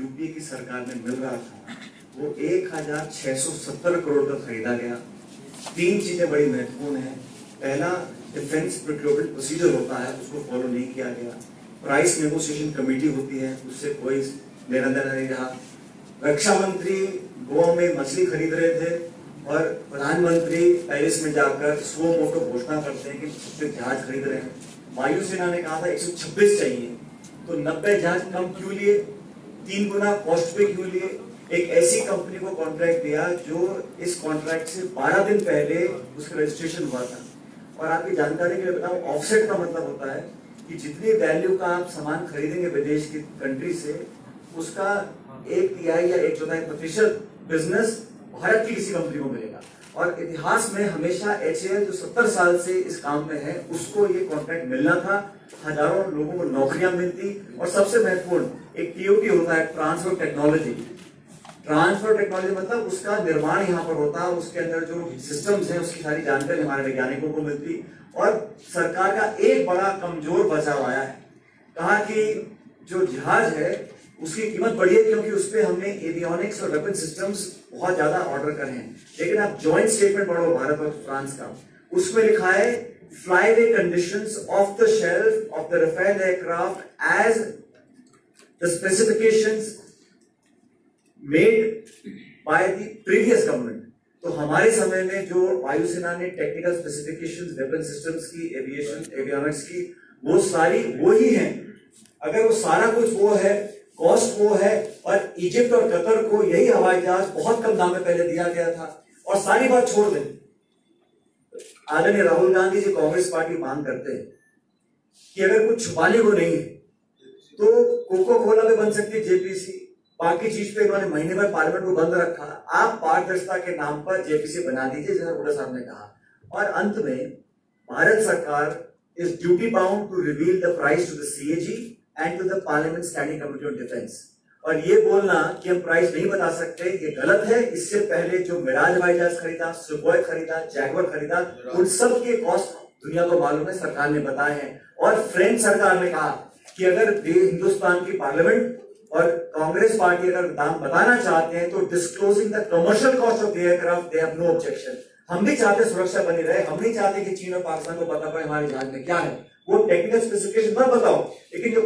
UPA की सरकार में मिल रहा था वो 1670 करोड़ का खरीदा गया। 3 चीजें बड़ी महत्वपूर्ण है। पहला, डिफेंस प्रोक्योरमेंट प्रोसीजर होता है, उसको फॉलो नहीं किया गया। प्राइस नेगोशिएशन कमेटी होती है, उससे कोई लेना देना नहीं रहा। रक्षा मंत्री गोवा में मछली खरीद रहे थे और प्रधानमंत्री पेरिस में जाकर स्लो मोटो घोषणा करते हैं कि 36 जहाज खरीद रहे हैं। वायुसेना ने कहा था 126 चाहिए, तो 90 जहाज कम क्यों लिए, 3 गुना कॉस्ट पे क्यों लिए? एक ऐसी कंपनी को कॉन्ट्रैक्ट दिया जो इस कॉन्ट्रैक्ट से 12 दिन पहले उसका रजिस्ट्रेशन हुआ था। और आपकी जानकारी के लिए बताऊं, ऑफसेट का मतलब होता है कि जितनी वैल्यू का आप सामान खरीदेंगे विदेश की कंट्री से, उसका 1/3 या 1/4% बिजनेस भारत की किसी कंपनी को मिलेगा। और इतिहास में हमेशा HAL जो 70 साल से इस काम में है, उसको ये कॉन्ट्रैक्ट मिलना था। हजारों लोगों को नौकरियां मिलती। और सबसे महत्वपूर्ण एक TOT होता है, ट्रांसफर टेक्नोलॉजी। ट्रांसफर टेक्नोलॉजी मतलब उसका निर्माण यहाँ पर होता, उसके अंदर जो सिस्टम्स हैं उसकी सारी जानकारी हमारे वैज्ञानिकों को मिलती। और सरकार का एक बड़ा कमजोर बचाव आया है, कहा कि जो जहाज है उसकी कीमत बढ़ी है क्योंकि उसपे हमने एवियोनिक्स और वेपन सिस्टम्स बहुत ज्यादा ऑर्डर करे हैं। लेकिन आप जॉइंट स्टेटमेंट पढ़ो भारत और फ्रांस का, उसमें लिखा है flyaway conditions of the shelf of the Rafale aircraft as the specifications made by the previous government. तो हमारे समय में जो वायुसेना ने टेक्निकल स्पेसिफिकेशंस वेपन सिस्टम्स की, एवियोनिक्स की, वो सारी वो ही है। अगर वो सारा कुछ वो है, कॉस्ट वो है, और इजिप्ट और कतर को यही हवाई जहाज बहुत कम दाम में पहले दिया गया था। और सारी बात छोड़ दें, आदरणीय राहुल गांधी जी कांग्रेस पार्टी मांग करते हैं कि अगर कुछ छुपाने को नहीं है तो कोको कोला में बन सकती है JPC, बाकी चीज पे इन्होंने महीने भर पार्लियामेंट को बंद रखा। आप पारदर्शिता के नाम पर JPC बना दीजिए, जैसा हुड्डा साहब ने कहा। और अंत में भारत सरकार is duty bound to reveal the price to the CAG and to the parliament standing committee on defence. और ये बोलना कि हम प्राइस नहीं बता सकते, ये गलत है। इससे पहले जो मिराज हवाई जहाज खरीदा, सुखोई खरीदा, जैगुआर खरीदा, उन सब के कॉस्ट दुनिया को मालूम है, सरकार ने बताए हैं। और फ्रेंच सरकार ने कहा कि अगर हिंदुस्तान की पार्लियामेंट और कांग्रेस पार्टी अगर दाम बताना चाहते हैं तो disclosing the commercial cost of the aircraft they have no objection. हम भी चाहते सुरक्षा बनी रहे, हम नहीं चाहते कि चीन और पाकिस्तान को पता पड़े हमारे जहाज में क्या है। वो टेक्निकल स्पेसिफिकेशन मत बताओ, लेकिन जो